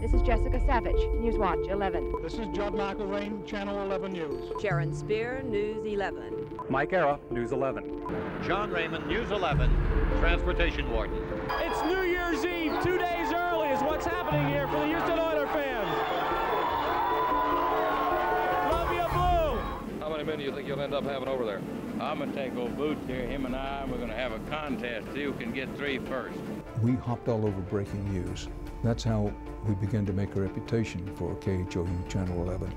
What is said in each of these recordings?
This is Jessica Savage, News Watch 11. This is Judd McElvain, Channel 11 News. Sharon Spear, News 11. Mike Era, News 11. John Raymond, News 11, Transportation Warden. It's New Year's Eve, 2 days early is what's happening here for the Houston Oilers fans. Love you, Blue. How many men do you think you'll end up having over there? I'm going to take old Boots here, him and we're going to have a contest, see who can get 3 first. We hopped all over breaking news. That's how we began to make a reputation for KHOU Channel 11.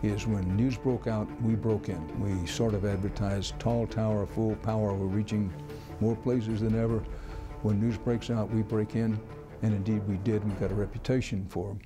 Is when news broke out, we broke in. We sort of advertised tall tower, full power. We're reaching more places than ever. When news breaks out, we break in, and indeed we did, and we got a reputation for them.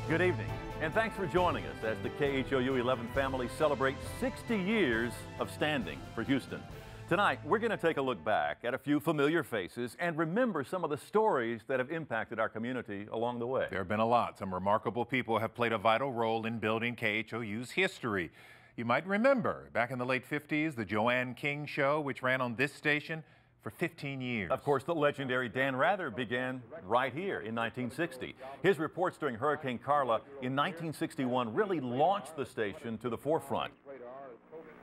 Good evening, and thanks for joining us as the KHOU 11 family celebrates 60 years of standing for Houston. Tonight, we're going to take a look back at a few familiar faces and remember some of the stories that have impacted our community along the way. There have been a lot. Some remarkable people have played a vital role in building KHOU's history. You might remember, back in the late 50s, the Joanne King Show, which ran on this station for 15 years. Of course, the legendary Dan Rather began right here in 1960. His reports during Hurricane Carla in 1961 really launched the station to the forefront.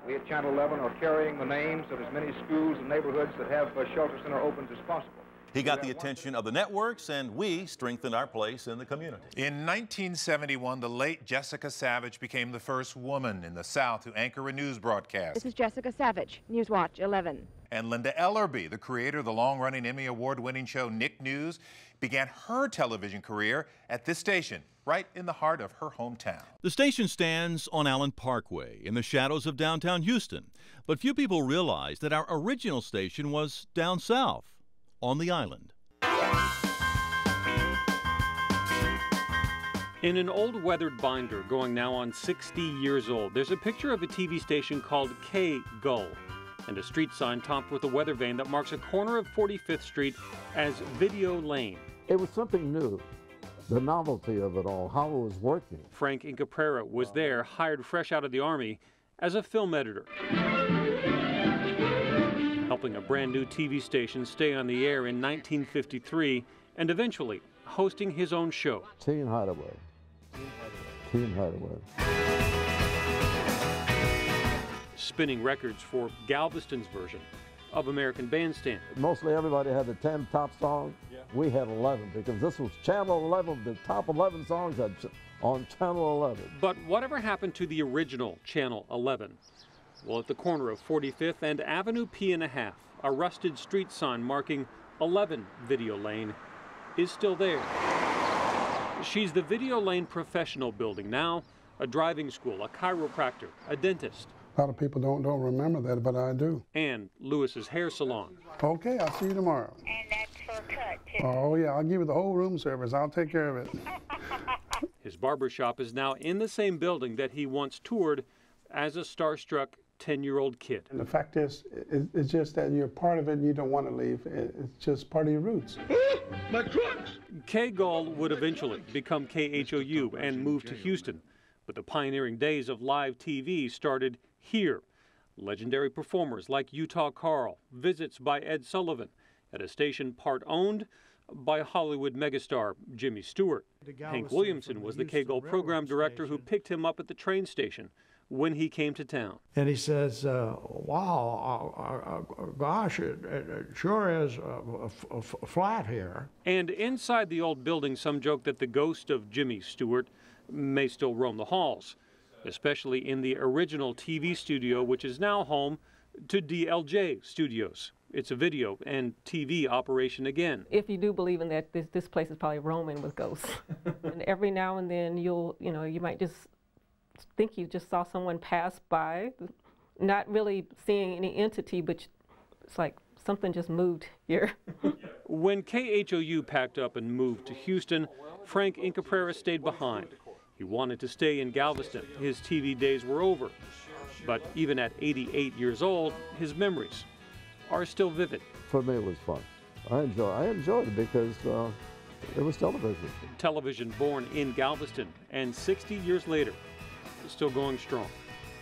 We at Channel 11 are carrying the names of as many schools and neighborhoods that have a shelter center open as possible. He got the attention of the networks, and we strengthened our place in the community. In 1971, the late Jessica Savage became the first woman in the South to anchor a news broadcast. This is Jessica Savage, News Watch 11. And Linda Ellerby, the creator of the long-running Emmy Award-winning show Nick News, began her television career at this station, right in the heart of her hometown. The station stands on Allen Parkway in the shadows of downtown Houston, but few people realize that our original station was down south on the island. In an old weathered binder going now on 60 years old, there's a picture of a TV station called KHOU and a street sign topped with a weather vane that marks a corner of 45th Street as Video Lane. It was something new, the novelty of it all, how it was working. Frank Incaprera was there, hired fresh out of the Army as a film editor, helping a brand new TV station stay on the air in 1953 and eventually hosting his own show. Teen Hideaway. Teen Hideaway. Spinning records for Galveston's version of American Bandstand. Mostly everybody had the 10 top songs. Yeah. We had 11 because this was Channel 11, the top 11 songs on Channel 11. But whatever happened to the original Channel 11? Well, at the corner of 45th and Avenue P&a-half, a rusted street sign marking 11 Video Lane is still there. She's the Video Lane Professional Building, now a driving school, a chiropractor, a dentist. A lot of people don't remember that, but I do. And Lewis's hair salon. Okay, I'll see you tomorrow. And that's for cut, too. Oh, yeah, I'll give you the whole room service. I'll take care of it. His barber shop is now in the same building that he once toured as a starstruck 10-year-old kid. And the fact is, it's just that you're part of it and you don't want to leave. It's just part of your roots. My trucks! KHOU would eventually become KHOU and move to Houston. But the pioneering days of live TV started here. Legendary performers like Utah Carl, visits by Ed Sullivan at a station part owned by Hollywood megastar Jimmy Stewart. Hank Williamson was the KHOU program director who picked him up at the train station when he came to town. And he says, wow, gosh, it sure is flat here. And inside the old building, some joke that the ghost of Jimmy Stewart may still roam the halls, especially in the original TV studio, which is now home to DLJ Studios. It's a video and TV operation again. If you do believe in that, this place is probably roaming with ghosts. And every now and then you might just think you just saw someone pass by, not really seeing any entity, but it's like something just moved here. When KHOU packed up and moved to Houston, Frank Incaprera stayed behind. He wanted to stay in Galveston. His TV days were over. But even at 88 years old, his memories are still vivid. For me, it was fun. I enjoyed it because it was television. Television born in Galveston, and 60 years later, still going strong.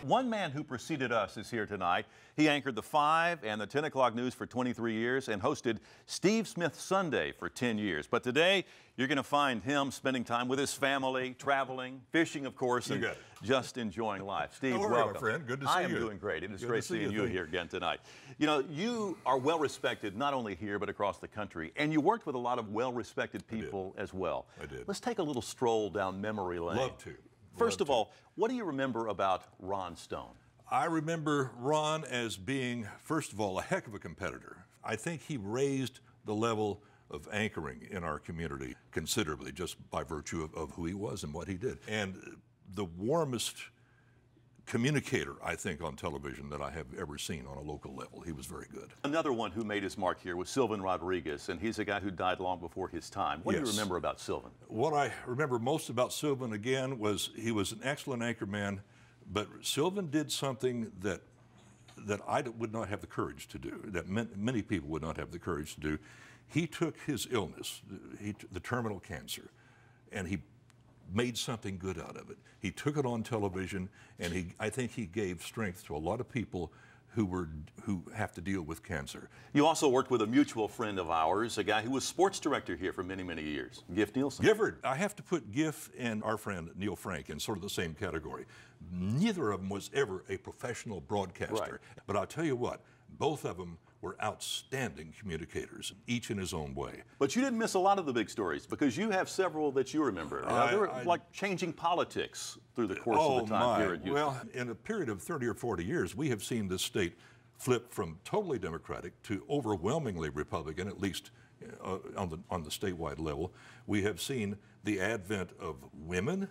One man who preceded us is here tonight. He anchored the 5 and the 10 o'clock news for 23 years and hosted Steve Smith Sunday for 10 years. But today, you're going to find him spending time with his family, traveling, fishing, of course, and just enjoying life. Steve, welcome. My friend. Good to see you. I am doing great. It is great seeing you here again tonight. You know, you are well respected not only here but across the country, and you worked with a lot of well respected people as well. I did. Let's take a little stroll down memory lane. Love to. First of all, what do you remember about Ron Stone? I remember Ron as being, first of all, a heck of a competitor. I think he raised the level of anchoring in our community considerably just by virtue of who he was and what he did. And the warmest communicator, I think, on television that I have ever seen on a local level. He was very good. Another one who made his mark here was Sylvan Rodriguez, and he's a guy who died long before his time. What do you remember about Sylvan? What I remember most about Sylvan, again, was he was an excellent anchorman, but Sylvan did something that I would not have the courage to do, that many people would not have the courage to do. He took his illness, the terminal cancer, and he made something good out of it. He took it on television, and I think he gave strength to a lot of people who have to deal with cancer. You also worked with a mutual friend of ours, a guy who was sports director here for many, many years, Giff Nielsen. Gifford. I have to put Giff and our friend Neil Frank in sort of the same category. Neither of them was ever a professional broadcaster, but I'll tell you what, both of them were outstanding communicators, each in his own way. But you didn't miss a lot of the big stories, because you have several that you remember. They were like changing politics through the course of the time here at Houston. Well, in a period of 30 or 40 years, we have seen this state flip from totally Democratic to overwhelmingly Republican, at least on the statewide level. We have seen the advent of women,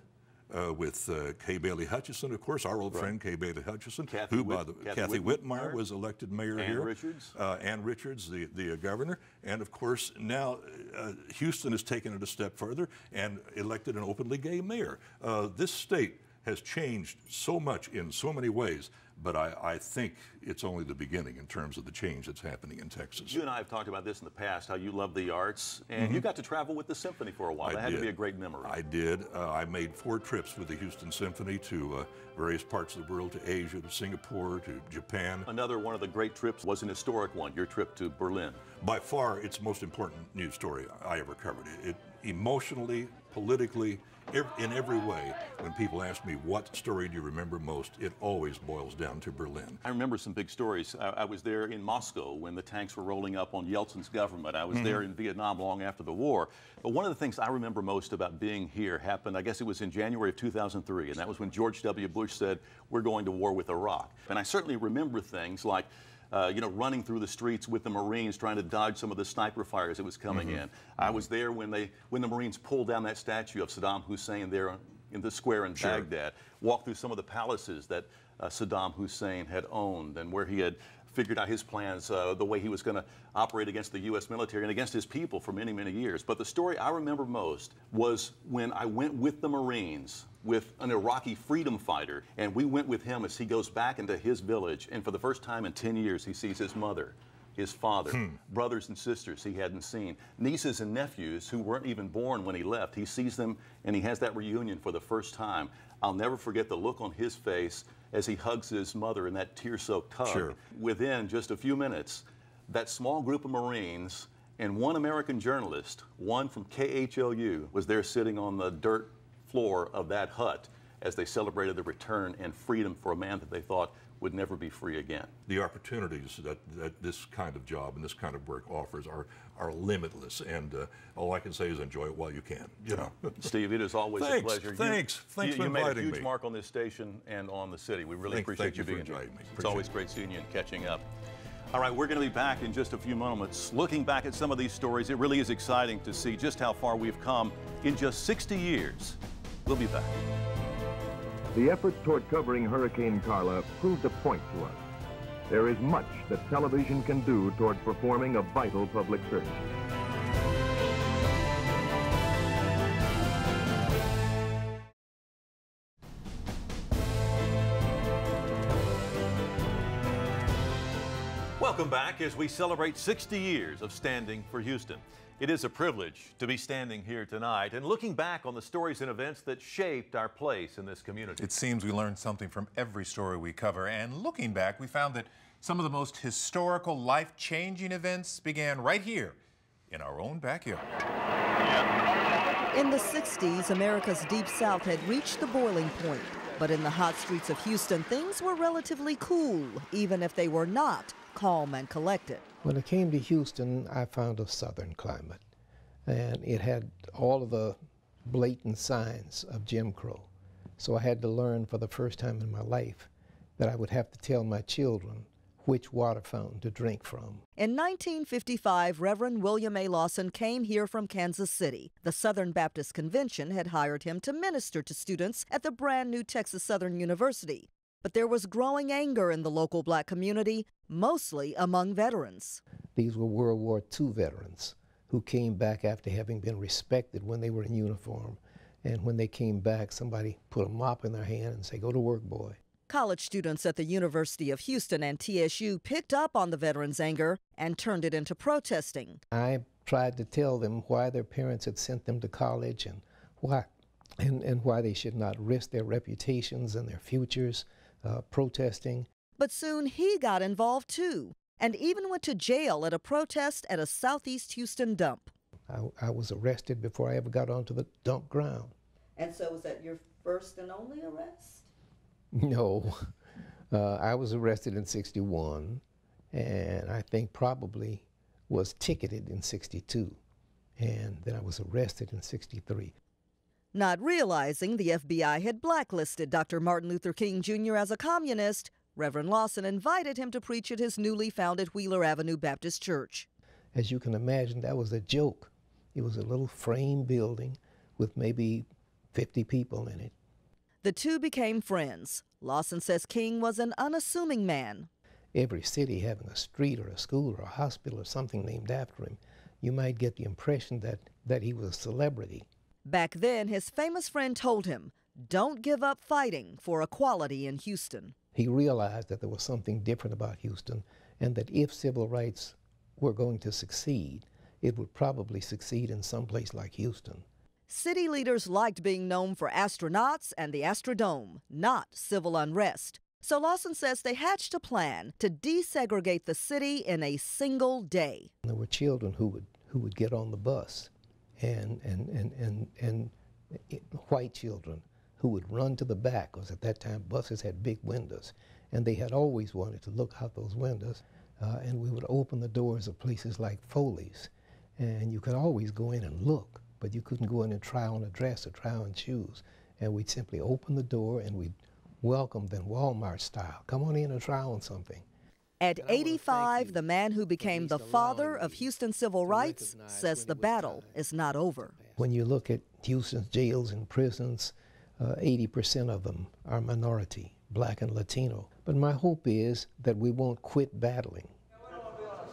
with Kay Bailey Hutchison, of course, our old friend Kay Bailey Hutchison, Kathy Whitmire was elected mayor here. Ann Richards, the governor. And of course, now Houston has taken it a step further and elected an openly gay mayor. This state has changed so much in so many ways, but I think it's only the beginning in terms of the change that's happening in Texas. You and I have talked about this in the past, how you love the arts, and you got to travel with the symphony for a while. That had to be a great memory. I did. I made 4 trips with the Houston Symphony to various parts of the world, to Asia, to Singapore, to Japan. Another one of the great trips was an historic one, your trip to Berlin. By far, it's the most important news story I ever covered. It emotionally, politically, in every way, when people ask me what story do you remember most, it always boils down to Berlin. I remember some big stories. I was there in Moscow when the tanks were rolling up on Yeltsin's government. I was there in Vietnam long after the war. But one of the things I remember most about being here happened, I guess it was in January of 2003, and that was when George W. Bush said, we're going to war with Iraq. And I certainly remember things like running through the streets with the Marines trying to dodge some of the sniper fires that was coming in. I was there when the Marines pulled down that statue of Saddam Hussein there in the square in Baghdad, walked through some of the palaces that Saddam Hussein had owned and where he had figured out his plans, the way he was going to operate against the U.S. military and against his people for many, many years. But the story I remember most was when I went with the Marines with an Iraqi freedom fighter, and we went with him as he goes back into his village, and for the first time in 10 years, he sees his mother, his father, brothers and sisters he hadn't seen, nieces and nephews who weren't even born when he left. He sees them, and he has that reunion for the first time. I'll never forget the look on his face as he hugs his mother in that tear-soaked hug. Within just a few minutes, that small group of Marines and one American journalist, one from KHOU, was there sitting on the dirt floor of that hut as they celebrated the return and freedom for a man that they thought would never be free again. The opportunities that this kind of job and this kind of work offers are limitless, and all I can say is enjoy it while you can. You know, Steve, it is always a pleasure. Thanks for inviting me. You made a huge mark on this station and on the city. We really appreciate you being here. It's always great seeing you and catching up. All right, we're going to be back in just a few moments. Looking back at some of these stories, it really is exciting to see just how far we've come in just 60 years. We'll be back. The efforts toward covering Hurricane Carla proved a point to us. There is much that television can do toward performing a vital public service. Welcome back as we celebrate 60 years of standing for Houston. It is a privilege to be standing here tonight and looking back on the stories and events that shaped our place in this community. It seems we learned something from every story we cover, and looking back, we found that some of the most historical, life-changing events began right here in our own backyard. In the 60s, America's Deep South had reached the boiling point. But in the hot streets of Houston, things were relatively cool, even if they were not calm and collected. When I came to Houston, I found a southern climate, and it had all of the blatant signs of Jim Crow. So I had to learn for the first time in my life that I would have to tell my children which water fountain to drink from. In 1955, Reverend William A. Lawson came here from Kansas City. The Southern Baptist Convention had hired him to minister to students at the brand new Texas Southern University. But there was growing anger in the local black community, mostly among veterans. These were World War II veterans who came back after having been respected when they were in uniform. And when they came back, somebody put a mop in their hand and said, "Go to work, boy." College students at the University of Houston and TSU picked up on the veterans' anger and turned it into protesting. I tried to tell them why their parents had sent them to college and why they should not risk their reputations and their futures protesting. But soon he got involved too, and even went to jail at a protest at a Southeast Houston dump. I was arrested before I ever got onto the dump ground. And so was that your first and only arrest? No, I was arrested in '61, and I think probably was ticketed in '62, and then I was arrested in '63. Not realizing the FBI had blacklisted Dr. Martin Luther King Jr. as a communist, Reverend Lawson invited him to preach at his newly founded Wheeler Avenue Baptist Church. As you can imagine, that was a joke. It was a little frame building with maybe 50 people in it. The two became friends. Lawson says King was an unassuming man. Every city having a street or a school or a hospital or something named after him, you might get the impression that he was a celebrity. Back then, his famous friend told him, "Don't give up fighting for equality in Houston." He realized that there was something different about Houston, and that if civil rights were going to succeed, it would probably succeed in some place like Houston. City leaders liked being known for astronauts and the Astrodome, not civil unrest. So Lawson says they hatched a plan to desegregate the city in a single day. There were children who would get on the bus, and white children who would run to the back, because at that time buses had big windows, and they had always wanted to look out those windows, and we would open the doors of places like Foley's, and you could always go in and look, but you couldn't go in and try on a dress or try on shoes. And we'd simply open the door and we'd welcome them Walmart style. Come on in and try on something. At 85, the man who became the father of Houston civil rights says the battle is not over. When you look at Houston's jails and prisons, 80% of them are minority, black and Latino. But my hope is that we won't quit battling.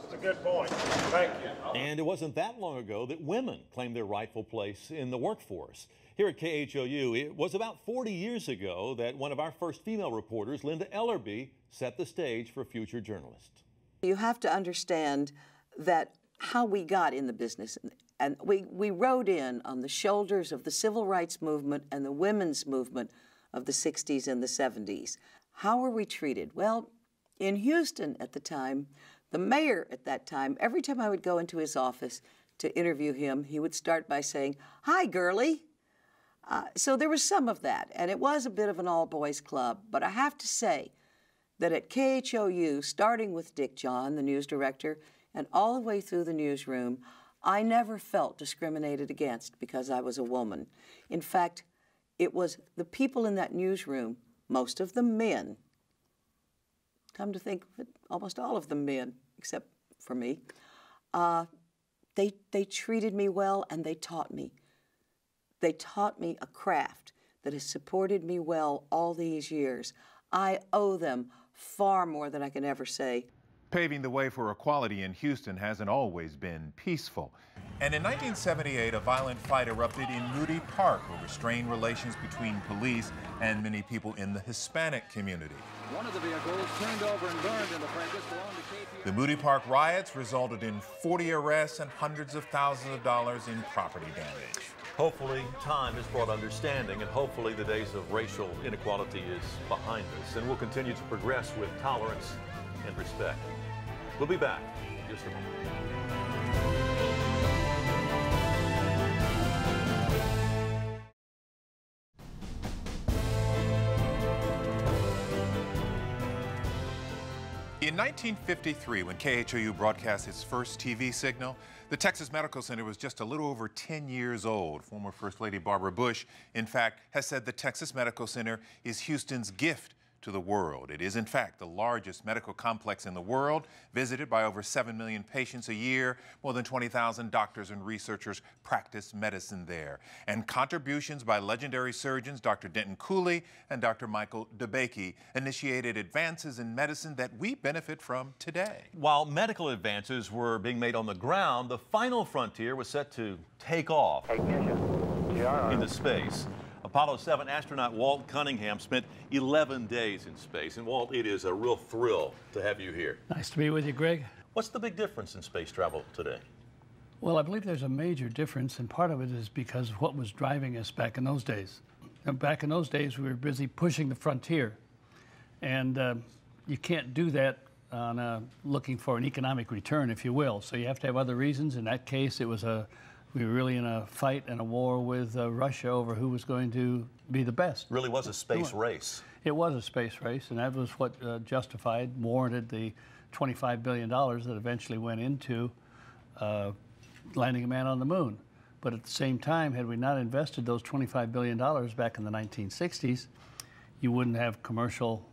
That's a good point. Thank you. And it wasn't that long ago that women claimed their rightful place in the workforce. Here at KHOU, it was about 40 years ago that one of our first female reporters, Linda Ellerby, set the stage for future journalists. You have to understand that how we got in the business, and we rode in on the shoulders of the civil rights movement and the women's movement of the 60s and the 70s. How were we treated? Well, in Houston at the time, the mayor at that time, every time I would go into his office to interview him, he would start by saying, "Hi, girlie." So there was some of that, and it was a bit of an all-boys club. But I have to say that at KHOU, starting with Dick John, the news director, and all the way through the newsroom, I never felt discriminated against because I was a woman. In fact, it was the people in that newsroom, most of them men, come to think of it, almost all of them men, except for me, they treated me well and they taught me. They taught me a craft that has supported me well all these years. I owe them far more than I can ever say. Paving the way for equality in Houston hasn't always been peaceful. And in 1978, a violent fight erupted in Moody Park over strained relations between police and many people in the Hispanic community. One of the vehicles turned over and burned in the fracas belonged to KPI. The Moody Park riots resulted in 40 arrests and hundreds of thousands of dollars in property damage. Hopefully, time has brought understanding, and hopefully the days of racial inequality is behind us, and we'll continue to progress with tolerance and respect. We'll be back in just a moment. In 1953, when KHOU broadcast its first TV signal, the Texas Medical Center was just a little over 10 years old. Former First Lady Barbara Bush, in fact, has said the Texas Medical Center is Houston's gift to the world. It is, in fact, the largest medical complex in the world, visited by over 7 million patients a year. More than 20,000 doctors and researchers practice medicine there. And contributions by legendary surgeons Dr. Denton Cooley and Dr. Michael DeBakey initiated advances in medicine that we benefit from today. While medical advances were being made on the ground, the final frontier was set to take off into space. Apollo 7 astronaut Walt Cunningham spent 11 days in space. And Walt, it is a real thrill to have you here. Nice to be with you, Greg. What's the big difference in space travel today? Well, I believe there's a major difference, and part of it is because of what was driving us back in those days. Back in those days, we were busy pushing the frontier. And you can't do that on looking for an economic return, if you will. So you have to have other reasons. In that case, it was we were really in a fight and a war with Russia over who was going to be the best. Really was a space race. It was a space race, and that was what warranted the $25 billion that eventually went into landing a man on the moon. But at the same time, had we not invested those $25 billion back in the 1960s, you wouldn't have commercial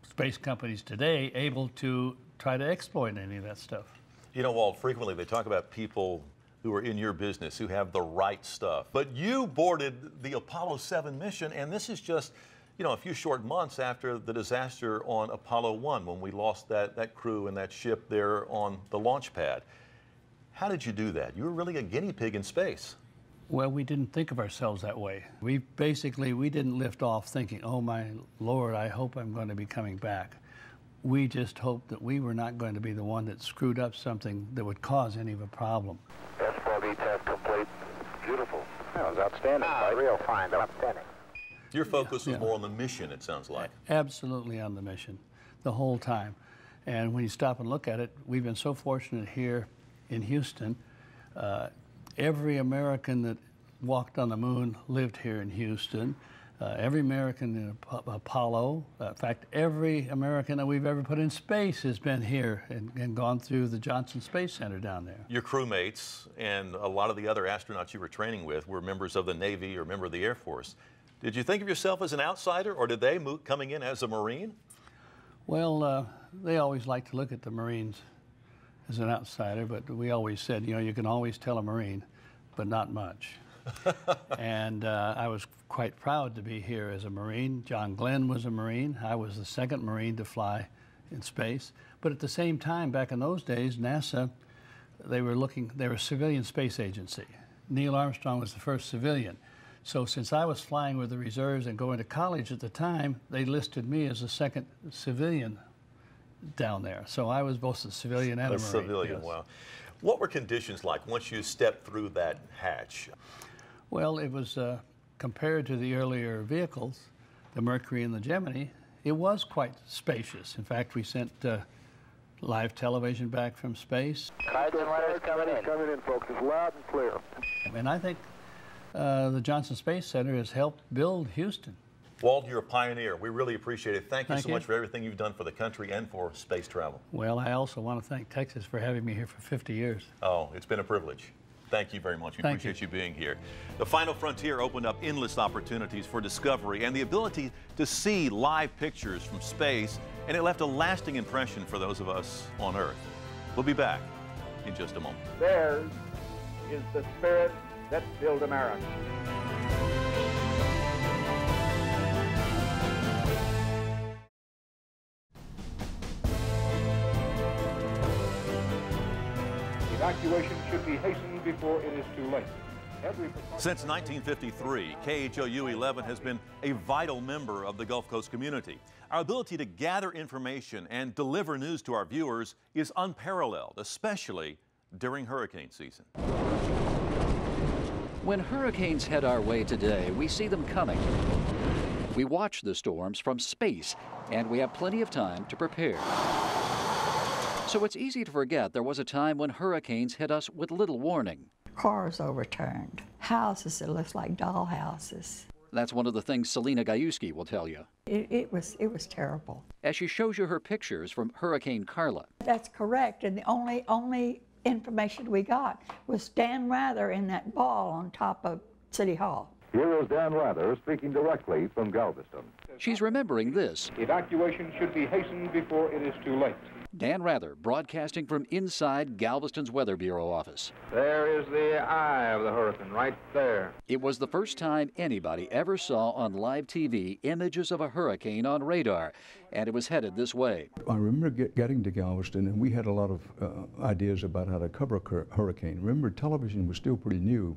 space companies today able to try to exploit any of that stuff. You know, Walt, frequently they talk about people who are in your business, who have the right stuff. But you boarded the Apollo 7 mission, and this is just, you know, a few short months after the disaster on Apollo 1, when we lost that crew and that ship there on the launch pad. How did you do that? You were really a guinea pig in space. Well, we didn't think of ourselves that way. We didn't lift off thinking, oh my Lord, I hope I'm going to be coming back. We just hoped that we were not going to be the one that screwed up something that would cause any of a problem. S4B test complete. Beautiful. That was outstanding. Real fine, outstanding. Your focus was more on the mission, it sounds like. Absolutely on the mission, the whole time. And when you stop and look at it, we've been so fortunate here in Houston. Every American that walked on the moon lived here in Houston. Every American in Apollo, in fact, every American that we've ever put in space has been here and gone through the Johnson Space Center down there. Your crewmates and a lot of the other astronauts you were training with were members of the Navy or member of the Air Force. Did you think of yourself as an outsider, or did they coming in as a Marine? Well, they always like to look at the Marines as an outsider, but we always said, you know, you can always tell a Marine, but not much. And I was quite proud to be here as a Marine. John Glenn was a Marine. I was the second Marine to fly in space. But at the same time, back in those days, NASA, they were a civilian space agency. Neil Armstrong was the first civilian. So since I was flying with the reserves and going to college at the time, they listed me as the second civilian down there. So I was both a civilian and a Marine. Civilian, yes. Wow. What were conditions like once you stepped through that hatch? Well, it was, compared to the earlier vehicles, the Mercury and the Gemini, it was quite spacious. In fact, we sent live television back from space. Coming in, folks. It's loud and clear. And I think the Johnson Space Center has helped build Houston. Walt, you're a pioneer. We really appreciate it. Thank you so much you for everything you've done for the country and for space travel. Well, I also want to thank Texas for having me here for 50 years. Oh, it's been a privilege. Thank you very much. We appreciate you being here. The Final Frontier opened up endless opportunities for discovery and the ability to see live pictures from space, and it left a lasting impression for those of us on Earth. We'll be back in just a moment. Theirs is the spirit that built America. Evacuation should be hastened before it is too late. Since 1953, KHOU 11 has been a vital member of the Gulf Coast community. Our ability to gather information and deliver news to our viewers is unparalleled, especially during hurricane season. When hurricanes head our way today, we see them coming. We watch the storms from space, and we have plenty of time to prepare. So it's easy to forget there was a time when hurricanes hit us with little warning. Cars overturned, houses that looked like doll houses. That's one of the things Selena Gajewski will tell you. It was terrible. As she shows you her pictures from Hurricane Carla. That's correct, and the only information we got was Dan Rather in that ball on top of City Hall. Here is Dan Rather speaking directly from Galveston. She's remembering this. Evacuation should be hastened before it is too late. Dan Rather, broadcasting from inside Galveston's Weather Bureau office. There is the eye of the hurricane right there. It was the first time anybody ever saw on live TV images of a hurricane on radar, and it was headed this way. I remember getting to Galveston, and we had a lot of ideas about how to cover a hurricane. Remember, television was still pretty new.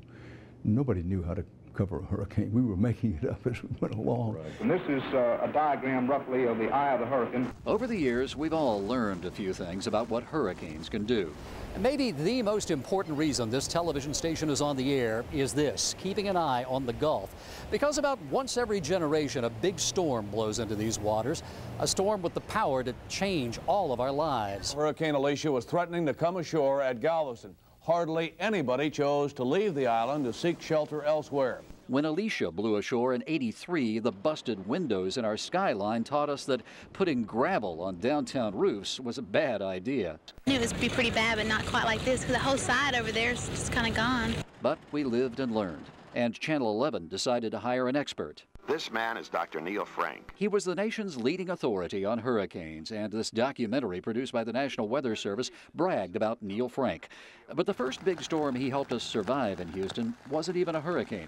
Nobody knew how to cover a hurricane. We were making it up as we went along. Right. And this is a diagram roughly of the eye of the hurricane. Over the years, we've all learned a few things about what hurricanes can do. Maybe the most important reason this television station is on the air is this, keeping an eye on the Gulf. Because about once every generation, a big storm blows into these waters, a storm with the power to change all of our lives. Hurricane Alicia was threatening to come ashore at Galveston. Hardly anybody chose to leave the island to seek shelter elsewhere. When Alicia blew ashore in '83, the busted windows in our skyline taught us that putting gravel on downtown roofs was a bad idea. I knew it would be pretty bad, but not quite like this, because the whole side over there is just kind of gone. But we lived and learned, and Channel 11 decided to hire an expert. This man is Dr. Neil Frank. He was the nation's leading authority on hurricanes, and this documentary produced by the National Weather Service bragged about Neil Frank. But the first big storm he helped us survive in Houston wasn't even a hurricane.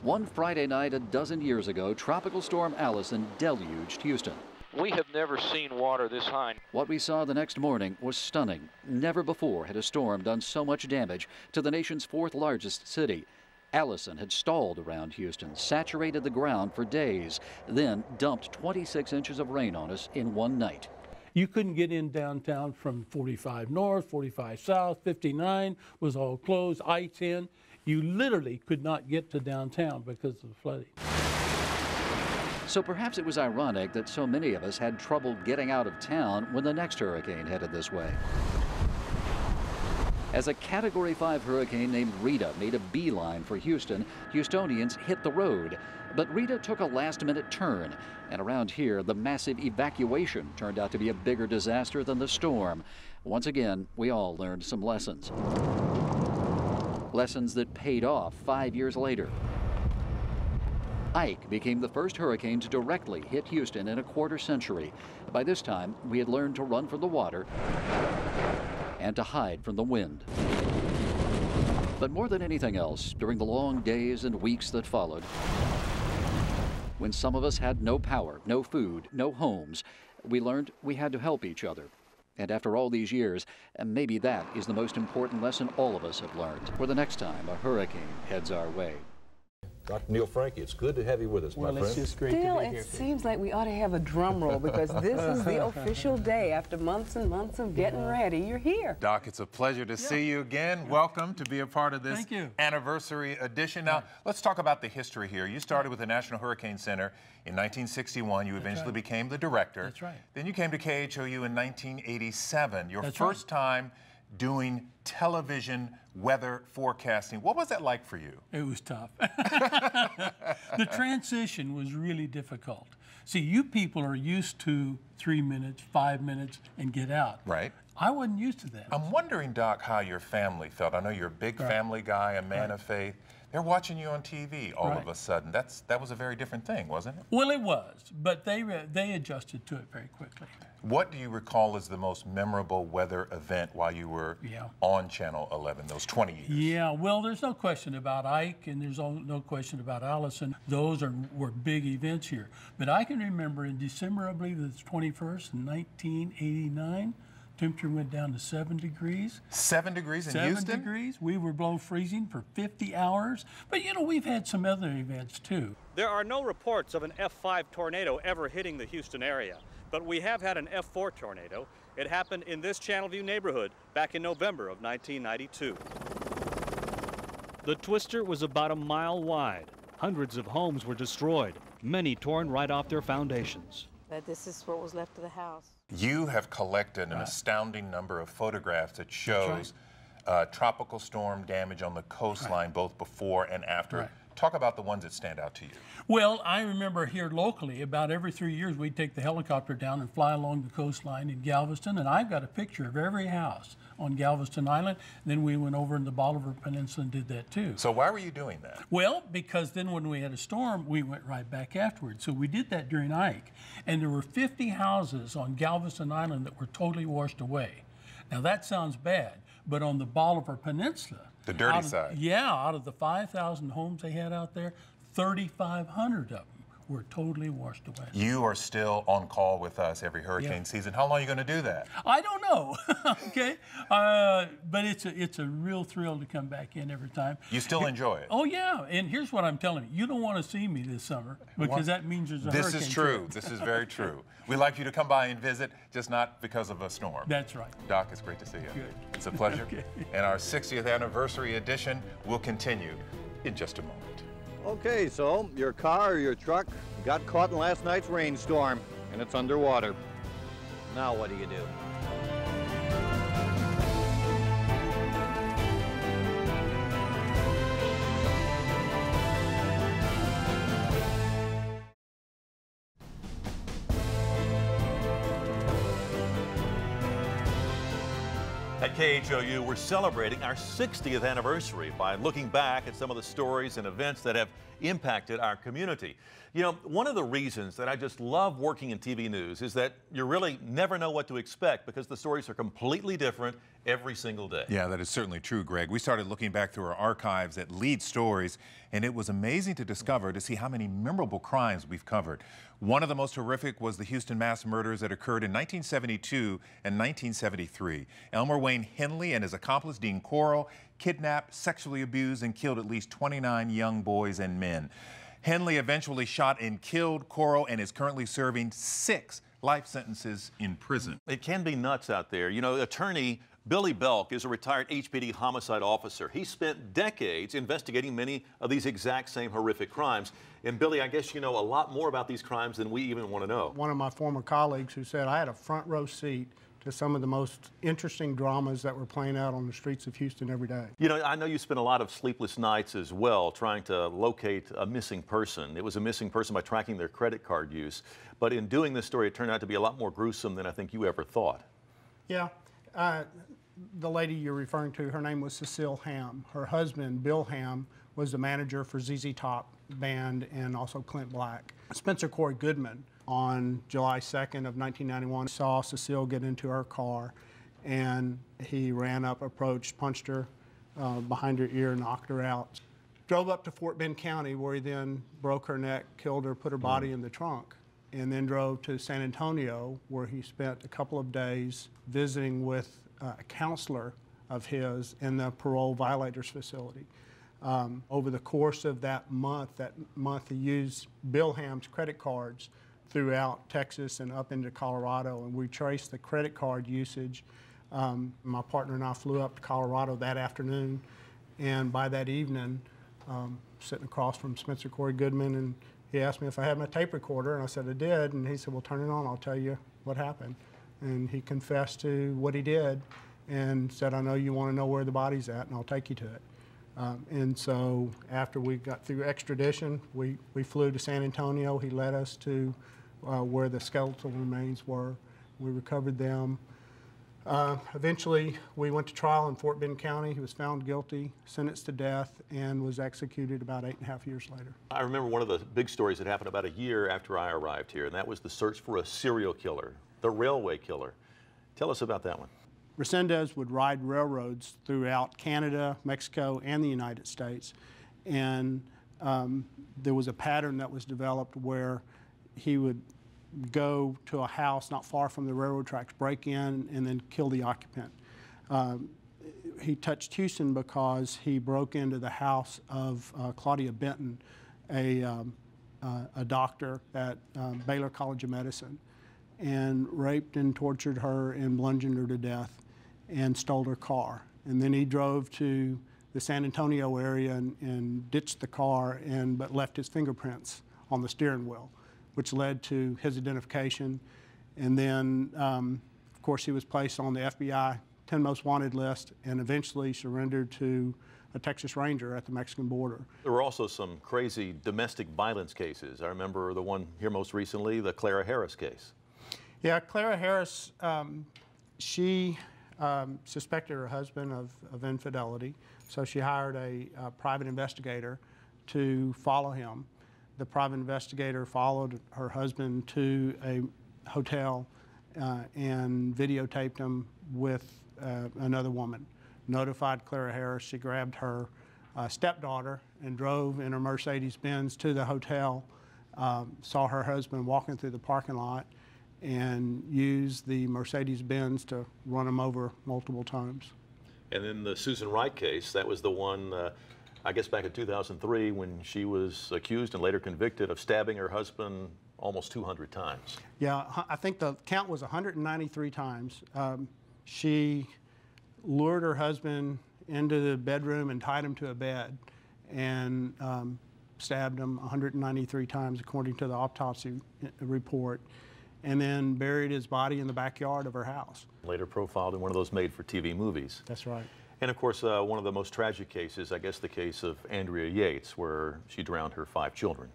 One Friday night a dozen years ago, Tropical Storm Allison deluged Houston. We have never seen water this high. What we saw the next morning was stunning. Never before had a storm done so much damage to the nation's fourth largest city. Allison had stalled around Houston, saturated the ground for days, then dumped 26 inches of rain on us in one night. You couldn't get in downtown from 45 North, 45 South, 59 was all closed, I-10. You literally could not get to downtown because of the flooding. So perhaps it was ironic that so many of us had trouble getting out of town when the next hurricane headed this way. As a Category 5 hurricane named Rita made a beeline for Houston, Houstonians hit the road. But Rita took a last-minute turn, and around here, the massive evacuation turned out to be a bigger disaster than the storm. Once again, we all learned some lessons. Lessons that paid off 5 years later. Ike became the first hurricane to directly hit Houston in a quarter century. By this time, we had learned to run from the water and to hide from the wind. But more than anything else, during the long days and weeks that followed, when some of us had no power, no food, no homes, we learned we had to help each other. And after all these years, maybe that is the most important lesson all of us have learned for the next time a hurricane heads our way. Dr. Neil Frank, it's good to have you with us, my friend. Well, it's just great to be here. It seems like we ought to have a drum roll because this is the official day after months and months of getting ready. You're here. Doc, it's a pleasure to see you again. Welcome to be a part of this anniversary edition. Now, let's talk about the history here. You started with the National Hurricane Center in 1961. You eventually became the director. That's right. Then you came to KHOU in 1987. Your first time doing television weather forecasting. What was that like for you? It was tough. The transition was really difficult. See, you people are used to 3 minutes, 5 minutes, and get out. Right. I wasn't used to that. I'm wondering, Doc, how your family felt. I know you're a big family guy, a man of faith. They're watching you on TV all of a sudden. That was a very different thing, wasn't it? Well, it was, but they adjusted to it very quickly. What do you recall as the most memorable weather event while you were on Channel 11, those 20 years? Yeah, well, there's no question about Ike, and there's no question about Allison. Those were big events here. But I can remember in December, I believe it's 21st, 1989, Temperature went down to 7 degrees. 7 degrees in Houston? 7 degrees. We were below freezing for 50 hours. But you know, we've had some other events too. There are no reports of an F5 tornado ever hitting the Houston area, but we have had an F4 tornado. It happened in this Channelview neighborhood back in November of 1992. The twister was about a mile wide. Hundreds of homes were destroyed, many torn right off their foundations. But this is what was left of the house. You have collected an astounding number of photographs that shows tropical storm damage on the coastline, both before and after. Talk about the ones that stand out to you. Well, I remember here locally, about every 3 years, we'd take the helicopter down and fly along the coastline in Galveston, and I've got a picture of every house on Galveston Island. Then we went over in the Bolivar Peninsula and did that too. So why were you doing that? Well, because then when we had a storm, we went right back afterwards. So we did that during Ike, and there were 50 houses on Galveston Island that were totally washed away. Now that sounds bad, but on the Bolivar Peninsula, the dirty side. Yeah, out of the 5,000 homes they had out there, 3,500 of them were totally washed away. You are still on call with us every hurricane season. How long are you going to do that? I don't know, okay? But it's a real thrill to come back in every time. You still enjoy it? Oh, yeah, and here's what I'm telling you. You don't want to see me this summer because that means there's a hurricane. This is true. This is very true. We'd like you to come by and visit, just not because of a storm. That's right. Doc, it's great to see you. Good. It's a pleasure. Okay. And our 60th anniversary edition will continue in just a moment. Okay, so your car or your truck got caught in last night's rainstorm and it's underwater. Now what do you do? At KHOU, we're celebrating our 60th anniversary by looking back at some of the stories and events that have impacted our community. You know, one of the reasons that I just love working in TV news is that you really never know what to expect because the stories are completely different every single day. Yeah, that is certainly true, Greg. We started looking back through our archives at lead stories, and it was amazing to discover, to see how many memorable crimes we've covered. One of the most horrific was the Houston mass murders that occurred in 1972 and 1973. Elmer Wayne Henley and his accomplice, Dean Corll, kidnapped, sexually abused, and killed at least 29 young boys and men. Henley eventually shot and killed Corll and is currently serving 6 life sentences in prison. It can be nuts out there. You know, attorney Billy Belk is a retired HPD homicide officer. He spent decades investigating many of these exact same horrific crimes. And Billy, I guess you know a lot more about these crimes than we even want to know. One of my former colleagues who said I had a front row seat to some of the most interesting dramas that were playing out on the streets of Houston every day. You know, I know you spent a lot of sleepless nights as well trying to locate a missing person. It was a missing person by tracking their credit card use. But in doing this story, it turned out to be a lot more gruesome than I think you ever thought. Yeah. The lady you're referring to, her name was Cecile Ham. Her husband, Bill Ham, was the manager for ZZ Top Band and also Clint Black. Spencer Corey Goodman, on July 2nd of 1991, saw Cecile get into her car, and he ran up, approached, punched her behind her ear, knocked her out. Drove up to Fort Bend County, where he then broke her neck, killed her, put her body in the trunk, and then drove to San Antonio, where he spent a couple of days visiting with a counselor of his in the parole violators facility. Over the course of that month he used Bill Ham's credit cards throughout Texas and up into Colorado, and we traced the credit card usage. My partner and I flew up to Colorado that afternoon, and by that evening, sitting across from Spencer Corey Goodman, and he asked me if I had my tape recorder, and I said I did, and he said, well, turn it on, I'll tell you what happened. And he confessed to what he did and said, I know you want to know where the body's at, and I'll take you to it. And so after we got through extradition, we flew to San Antonio. He led us to where the skeletal remains were. We recovered them. Eventually, we went to trial in Fort Bend County. He was found guilty, sentenced to death, and was executed about 8.5 years later. I remember one of the big stories that happened about a year after I arrived here, and that was the search for a serial killer, the railway killer. Tell us about that one. Resendez would ride railroads throughout Canada, Mexico, and the United States. And there was a pattern that was developed where he would go to a house not far from the railroad tracks, break in, and then kill the occupant. He touched Houston because he broke into the house of Claudia Benton, a doctor at Baylor College of Medicine, and raped and tortured her and bludgeoned her to death and stole her car. And then he drove to the San Antonio area and ditched the car but left his fingerprints on the steering wheel, which led to his identification. And then, of course, he was placed on the FBI 10 Most Wanted list and eventually surrendered to a Texas Ranger at the Mexican border. There were also some crazy domestic violence cases. I remember the one here most recently, the Clara Harris case. Yeah, Clara Harris, she suspected her husband of infidelity, so she hired a private investigator to follow him. The private investigator followed her husband to a hotel and videotaped him with another woman. Notified Clara Harris. She grabbed her stepdaughter and drove in her Mercedes-Benz to the hotel, saw her husband walking through the parking lot, and used the Mercedes-Benz to run him over multiple times. And then the Susan Wright case, that was the one, I guess back in 2003, when she was accused and later convicted of stabbing her husband almost 200 times. Yeah, I think the count was 193 times. She lured her husband into the bedroom and tied him to a bed and stabbed him 193 times, according to the autopsy report, and then buried his body in the backyard of her house. Later profiled in one of those made-for-TV movies. That's right. And of course, one of the most tragic cases, I guess the case of Andrea Yates, where she drowned her 5 children.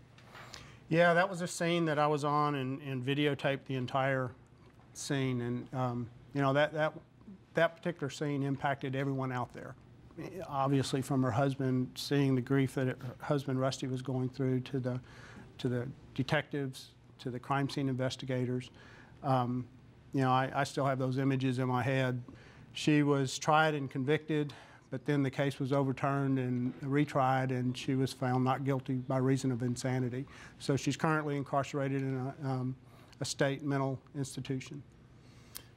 Yeah, that was a scene that I was on and videotaped the entire scene, and you know, that particular scene impacted everyone out there. Obviously, from her husband, seeing the grief that her husband Rusty was going through, to the detectives, to the crime scene investigators. You know, I still have those images in my head. She was tried and convicted, but then the case was overturned and retried, and she was found not guilty by reason of insanity. So she's currently incarcerated in a state mental institution.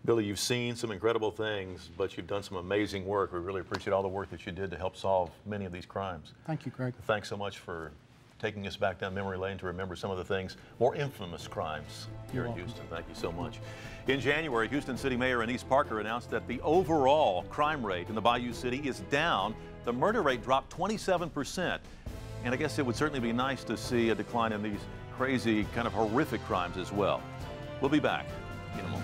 Billy, you've seen some incredible things, but you've done some amazing work. We really appreciate all the work that you did to help solve many of these crimes. Thank you, Greg. Thanks so much for taking us back down memory lane to remember some of the things, more infamous crimes here in Houston. Thank you so much. In January, Houston City Mayor Anise Parker announced that the overall crime rate in the Bayou City is down. The murder rate dropped 27%. And I guess it would certainly be nice to see a decline in these crazy, kind of horrific crimes as well. We'll be back in a moment.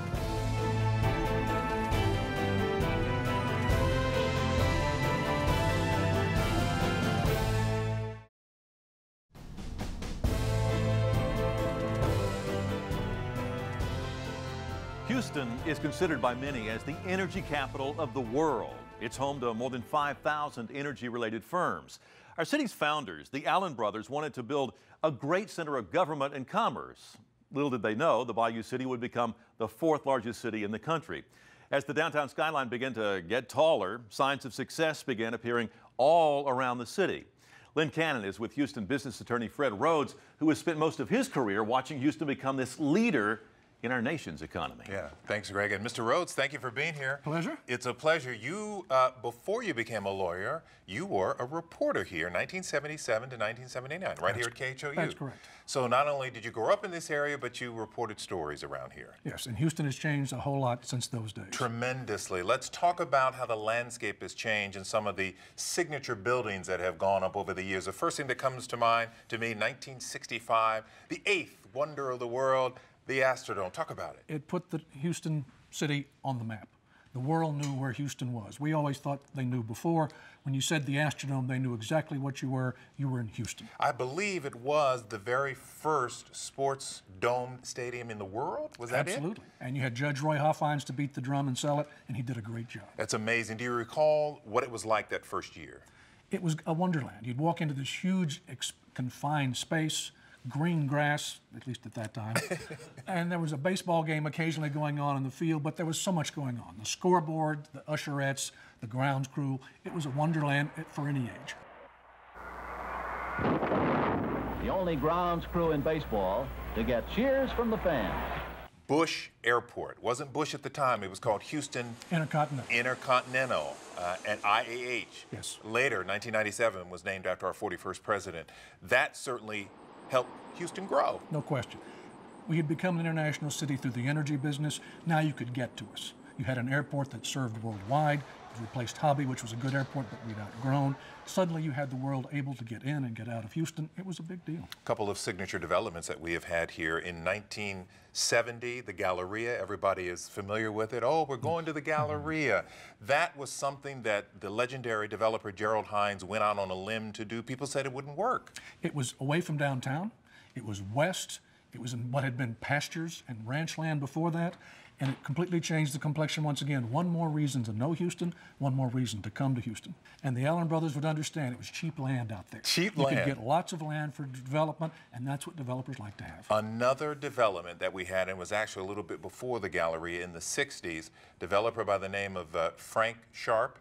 Houston is considered by many as the energy capital of the world. It's home to more than 5,000 energy-related firms. Our city's founders, the Allen brothers, wanted to build a great center of government and commerce. Little did they know the Bayou City would become the 4th largest city in the country. As the downtown skyline began to get taller, signs of success began appearing all around the city. Lynn Cannon is with Houston business attorney Fred Rhodes, who has spent most of his career watching Houston become this leader in our nation's economy. Yeah, thanks, Greg. And Mr. Rhodes, thank you for being here. Pleasure. It's a pleasure. You, before you became a lawyer, you were a reporter here, 1977 to 1979, right here at KHOU. That's correct. So not only did you grow up in this area, but you reported stories around here. Yes, and Houston has changed a whole lot since those days. Tremendously. Let's talk about how the landscape has changed and some of the signature buildings that have gone up over the years. The first thing that comes to mind, to me, 1965, the 8th wonder of the world, the Astrodome. Talk about it. It put the Houston city on the map. The world knew where Houston was. We always thought they knew before. When you said the Astrodome, they knew exactly what you were. You were in Houston. I believe it was the very first sports dome stadium in the world. Was that Absolutely. And you had Judge Roy Hoffines to beat the drum and sell it, and he did a great job. That's amazing. Do you recall what it was like that first year? It was a wonderland. You'd walk into this huge confined space, green grass, at least at that time, and there was a baseball game occasionally going on in the field, but there was so much going on. The scoreboard, the usherettes, the grounds crew, it was a wonderland for any age. the only grounds crew in baseball to get cheers from the fans. Bush Airport. Wasn't Bush at the time. It was called Houston Intercontinental and IAH. Yes. Later, 1997, was named after our 41st president. That certainly helped Houston grow. No question. We had become an international city through the energy business. Now you could get to us. You had an airport that served worldwide. It replaced Hobby, which was a good airport, but we'd outgrown. Suddenly you had the world able to get in and get out of Houston. It was a big deal. A couple of signature developments that we have had here. In 1970, the Galleria, everybody is familiar with it. Oh, we're going to the Galleria. That was something that the legendary developer Gerald Hines went out on a limb to do. People said it wouldn't work. It was away from downtown. It was west. It was in what had been pastures and ranch land before that, and it completely changed the complexion once again. One more reason to know Houston, one more reason to come to Houston. And the Allen brothers would understand it was cheap land out there. Cheap land. You could get lots of land for development, and that's what developers like to have. Another development that we had, and was actually a little bit before the Galleria in the 60s, developer by the name of Frank Sharp.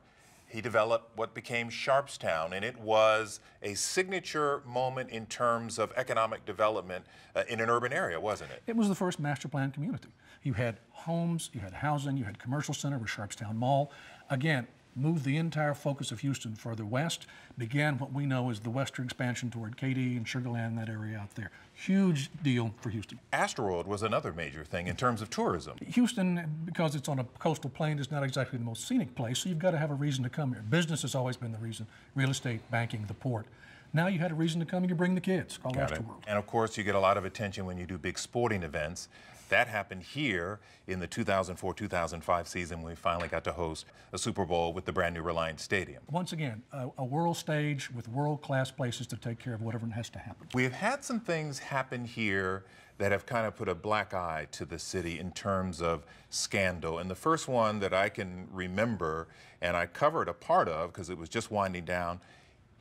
He developed what became Sharpstown, and it was a signature moment in terms of economic development in an urban area, wasn't it? It was the first master plan community. You had homes, you had housing, you had commercial center with Sharpstown Mall. Again, moved the entire focus of Houston further west, began what we know as the western expansion toward Katy and Sugar Land, that area out there. Huge deal for Houston. Asteroid was another major thing in terms of tourism. Houston, because it's on a coastal plain, is not exactly the most scenic place, so you've got to have a reason to come here. Business has always been the reason. Real estate, banking, the port. Now you had a reason to come and you bring the kids. Call Astroworld. And of course, you get a lot of attention when you do big sporting events. That happened here in the 2004-2005 season when we finally got to host a Super Bowl with the brand new Reliance Stadium. Once again, a world stage with world-class places to take care of whatever has to happen. We have had some things happen here that have kind of put a black eye to the city in terms of scandal. And the first one that I can remember, and I covered a part of because it was just winding down,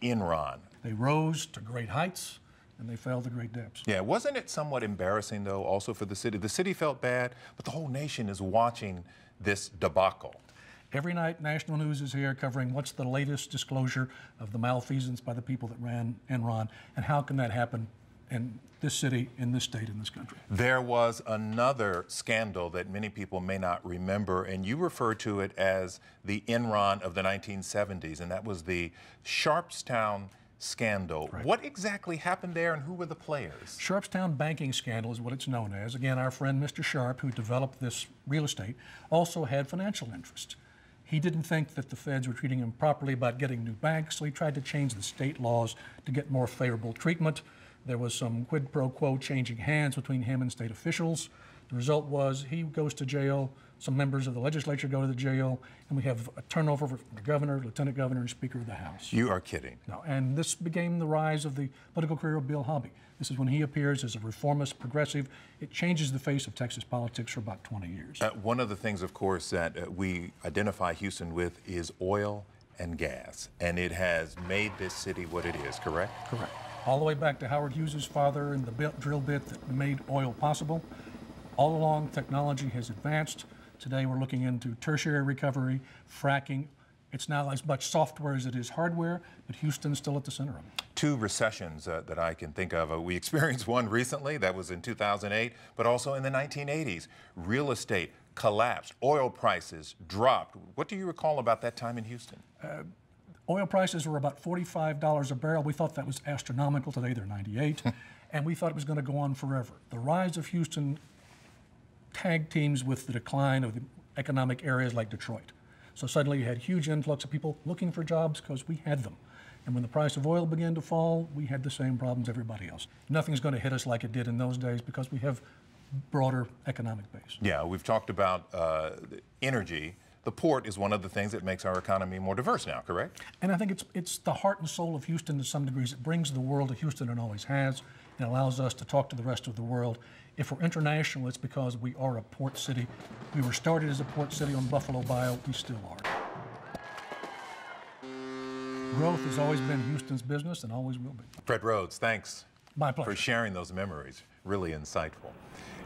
Enron. They rose to great heights, and they fell to great depths. Yeah, wasn't it somewhat embarrassing, though, also for the city? The city felt bad, but the whole nation is watching this debacle. Every night, national news is here covering what's the latest disclosure of the malfeasance by the people that ran Enron, and how can that happen in this city, in this state, in this country. There was another scandal that many people may not remember, and you refer to it as the Enron of the 1970s, and that was the Sharpstown scandal. Correct. What exactly happened there, and who were the players? Sharpstown banking scandal is what it's known as. Again, our friend Mr. Sharp, who developed this real estate, also had financial interests. He didn't think that the feds were treating him properly about getting new banks, so he tried to change the state laws to get more favorable treatment. There was some quid pro quo changing hands between him and state officials. The result was he goes to jail, some members of the legislature go to the jail, and we have a turnover for the governor, lieutenant governor, and speaker of the House. You are kidding. No, and this became the rise of the political career of Bill Hobby. This is when he appears as a reformist progressive. It changes the face of Texas politics for about 20 years. One of the things, of course, that we identify Houston with is oil and gas, and it has made this city what it is, correct? Correct. All the way back to Howard Hughes' father and the drill bit that made oil possible. All along, technology has advanced. Today, we're looking into tertiary recovery, fracking. It's now as much software as it is hardware, but Houston's still at the center of it. Two recessions that I can think of. We experienced one recently, that was in 2008, but also in the 1980s. Real estate collapsed, oil prices dropped. What do you recall about that time in Houston? Oil prices were about $45 a barrel. We thought that was astronomical. Today they're 98, and we thought it was going to go on forever. The rise of Houston tag teams with the decline of the economic areas like Detroit. So suddenly you had huge influx of people looking for jobs because we had them. And when the price of oil began to fall, we had the same problems everybody else. Nothing's going to hit us like it did in those days because we have broader economic base. Yeah, we've talked about energy. The port is one of the things that makes our economy more diverse now, correct? And I think it's the heart and soul of Houston to some degrees. It brings the world to Houston and always has, and allows us to talk to the rest of the world. If we're international, it's because we are a port city. We were started as a port city on Buffalo Bayou. We still are. Growth has always been Houston's business and always will be. Fred Rhodes, thanks. My pleasure. For sharing those memories. Really insightful.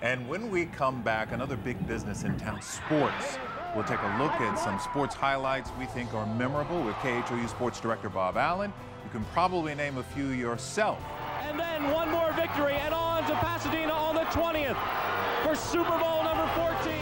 And when we come back, another big business in town, sports. We'll take a look at some sports highlights we think are memorable with KHOU Sports Director Bob Allen. You can probably name a few yourself And then one more victory and on to Pasadena on the 20th for Super Bowl number 14.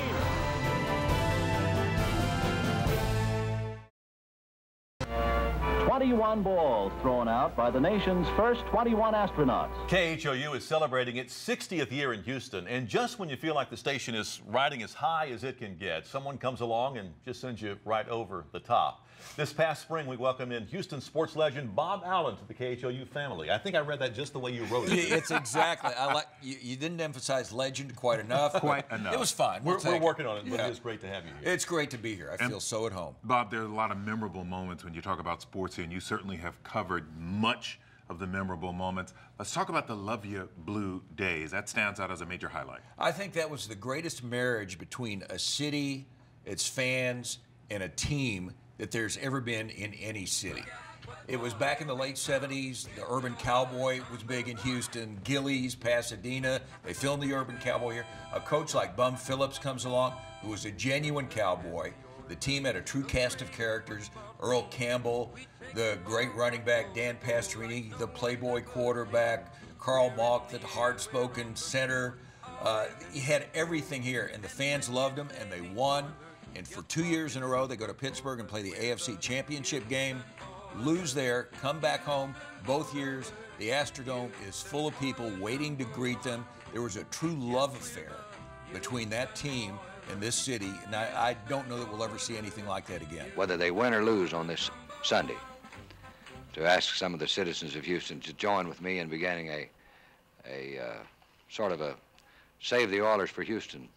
"21 balls thrown out by the nation's first 21 astronauts." KHOU is celebrating its 60th year in Houston, and just when you feel like the station is riding as high as it can get, someone comes along and just sends you right over the top. This past spring, we welcomed in Houston sports legend Bob Allen to the KHOU family. I think I read that just the way you wrote it. It's exactly. I like you didn't emphasize legend quite enough. Quite enough. It was fun. We're working on it, but it is great to have you here. It's great to be here. I feel so at home. Bob, there are a lot of memorable moments when you talk about sports here, and you certainly have covered much of the memorable moments. Let's talk about the Love Ya Blue days. That stands out as a major highlight. I think that was the greatest marriage between a city, its fans, and a team that there's ever been in any city. It was back in the late 70s. The Urban Cowboy was big in Houston. Gillies, Pasadena. They filmed the Urban Cowboy here. A coach like Bum Phillips comes along, who was a genuine cowboy. The team had a true cast of characters. Earl Campbell, the great running back, Dan Pastorini, the playboy quarterback, Carl Malk, the hard-spoken center. He had everything here, and the fans loved him, and they won. And for 2 years in a row, they go to Pittsburgh and play the AFC Championship game, lose there, come back home. Both years, the Astrodome is full of people waiting to greet them. There was a true love affair between that team and this city, and I don't know that we'll ever see anything like that again. Whether they win or lose on this Sunday, to ask some of the citizens of Houston to join with me in beginning a sort of a Save the Oilers for Houston,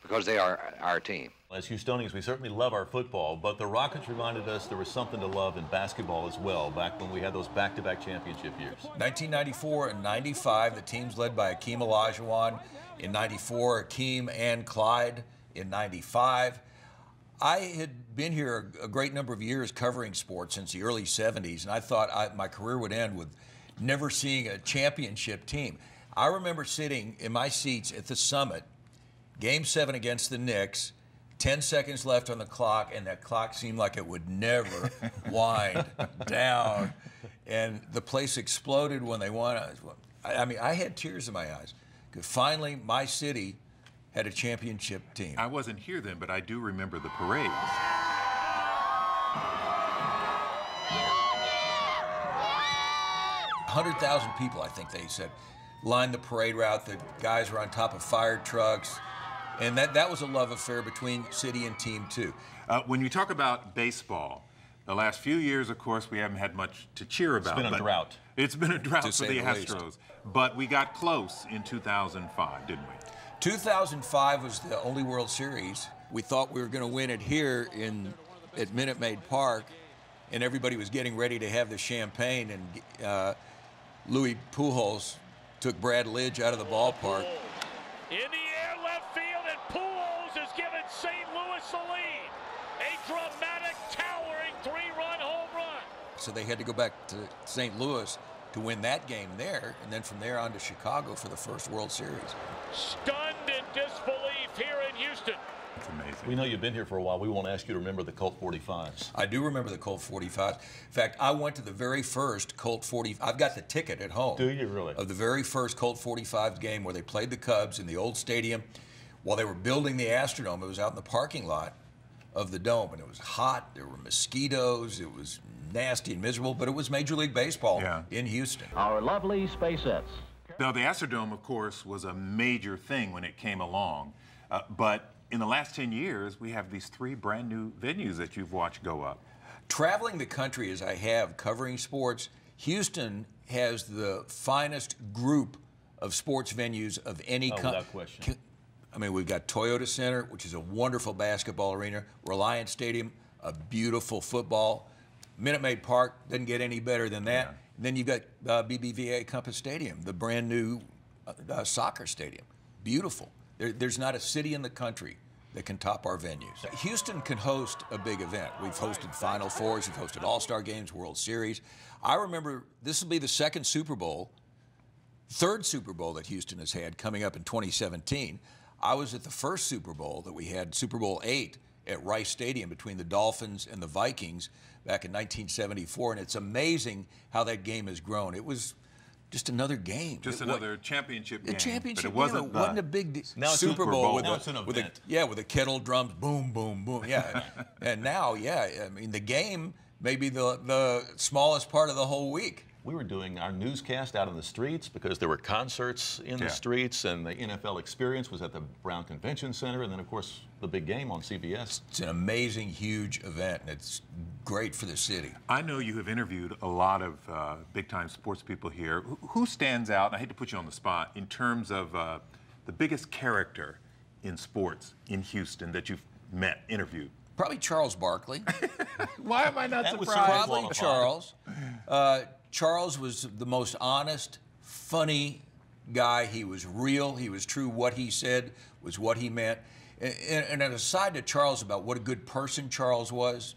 because they are our team. As Houstonians, we certainly love our football, but the Rockets reminded us there was something to love in basketball as well, back when we had those back-to-back championship years. 1994 and 95, the teams led by Akeem Olajuwon. In 94, Akeem and Clyde. In 95, I had been here a great number of years covering sports since the early 70s, and I thought my career would end with never seeing a championship team. I remember sitting in my seats at the Summit, Game 7 against the Knicks, 10 seconds left on the clock, and that clock seemed like it would never wind down. And the place exploded when they won. I mean, I had tears in my eyes. Finally, my city had a championship team. I wasn't here then, but I do remember the parades. 100,000 people, I think they said, lined the parade route. The guys were on top of fire trucks. And that was a love affair between city and team, too. When you talk about baseball, the last few years, of course, we haven't had much to cheer about. It's been a drought. It's been a drought for the Astros. But we got close in 2005, didn't we? 2005 was the only World Series. We thought we were going to win it here at Minute Maid Park, and everybody was getting ready to have the champagne, and Louis Pujols took Brad Lidge out of the ballpark. In the air, left field, and Pujols has given St. Louis the lead. A dramatic, towering three-run home run. So they had to go back to St. Louis to win that game there, and then from there on to Chicago for the first World Series. Stunned in disbelief here in Houston. It's amazing. We know you've been here for a while. We won't ask you to remember the Colt 45s. I do remember the Colt 45s. In fact, I went to the very first Colt 45. I've got the ticket at home. Do you really? Of the very first Colt 45 game where they played the Cubs in the old stadium. While they were building the Astrodome, it was out in the parking lot of the Dome, and it was hot. There were mosquitoes. It was nasty and miserable, but it was Major League Baseball in Houston. Our lovely Spacettes. Now, the Astrodome, of course, was a major thing when it came along, but in the last 10 years, we have these 3 brand new venues that you've watched go up. Traveling the country as I have, covering sports, Houston has the finest group of sports venues of any country. Without question. I mean, we've got Toyota Center, which is a wonderful basketball arena, Reliant Stadium, a beautiful football. Minute Maid Park doesn't get any better than that. And then you've got BBVA Compass Stadium, the brand new soccer stadium. Beautiful. There's not a city in the country that can top our venues. Houston can host a big event. We've hosted Final Fours, we've hosted All-Star Games, World Series. I remember this will be the third Super Bowl that Houston has had coming up in 2017. I was at the first Super Bowl that we had, Super Bowl VIII, at Rice Stadium between the Dolphins and the Vikings back in 1974, and it's amazing how that game has grown. It was just another game. Just another championship game. A championship but game. It wasn't a big Super Bowl with a kettle drums, boom, boom, boom. Yeah, and now, I mean, the game may be the smallest part of the whole week. We were doing our newscast out on the streets because there were concerts in the streets, and the NFL Experience was at the Brown Convention Center, and then, of course, the big game on CBS. It's an amazing, huge event, and it's great for the city. I know you have interviewed a lot of big-time sports people here. Who stands out, and I hate to put you on the spot, in terms of the biggest character in sports in Houston that you've met, interviewed? Probably Charles Barkley. Why am I not surprised? Probably Charles. Charles was the most honest, funny guy. He was real. He was true. What he said was what he meant. And an aside to Charles about what a good person Charles was,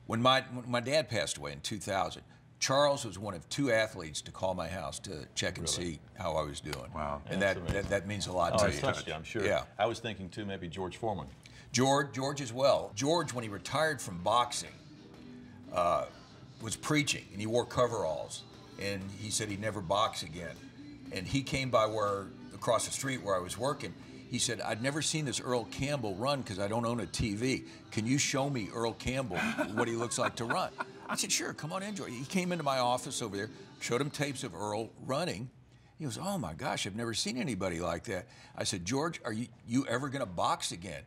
when my dad passed away in 2000, Charles was one of 2 athletes to call my house to check and see how I was doing. Wow. And that means a lot to you. Touched you, I'm sure. Yeah. I was thinking, too, maybe George Foreman. George as well. George, when he retired from boxing, was preaching, and he wore coveralls, and he said he'd never box again. And he came by across the street where I was working. He said, I'd never seen this Earl Campbell run because I don't own a TV. Can you show me Earl Campbell, what he looks like to run? I said, sure, come on in, George. He came into my office over there, showed him tapes of Earl running. He goes, oh my gosh, I've never seen anybody like that. I said, George, are you ever gonna box again?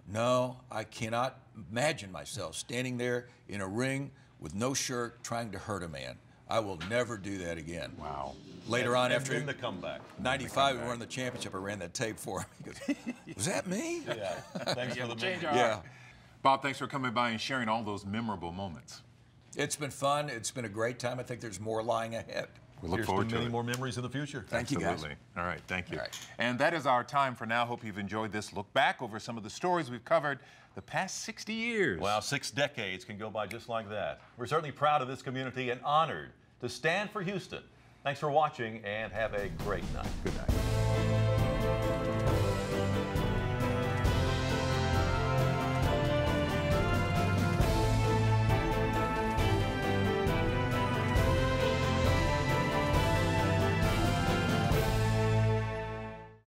No, I cannot imagine myself standing there in a ring with no shirt trying to hurt a man. I will never do that again. Wow. Later on, after the comeback. 95, we won the championship. I ran that tape for him. He goes, was that me? Yeah. Thanks for the memory. Yeah. Bob, thanks for coming by and sharing all those memorable moments. It's been fun. It's been a great time. I think there's more lying ahead. We look forward to many more memories in the future. Thank you, guys. All right, thank you. All right. And that is our time for now. Hope you've enjoyed this look back over some of the stories we've covered the past 60 years. Wow, 6 decades can go by just like that. We're certainly proud of this community and honored to stand for Houston. Thanks for watching, and have a great night. Good night.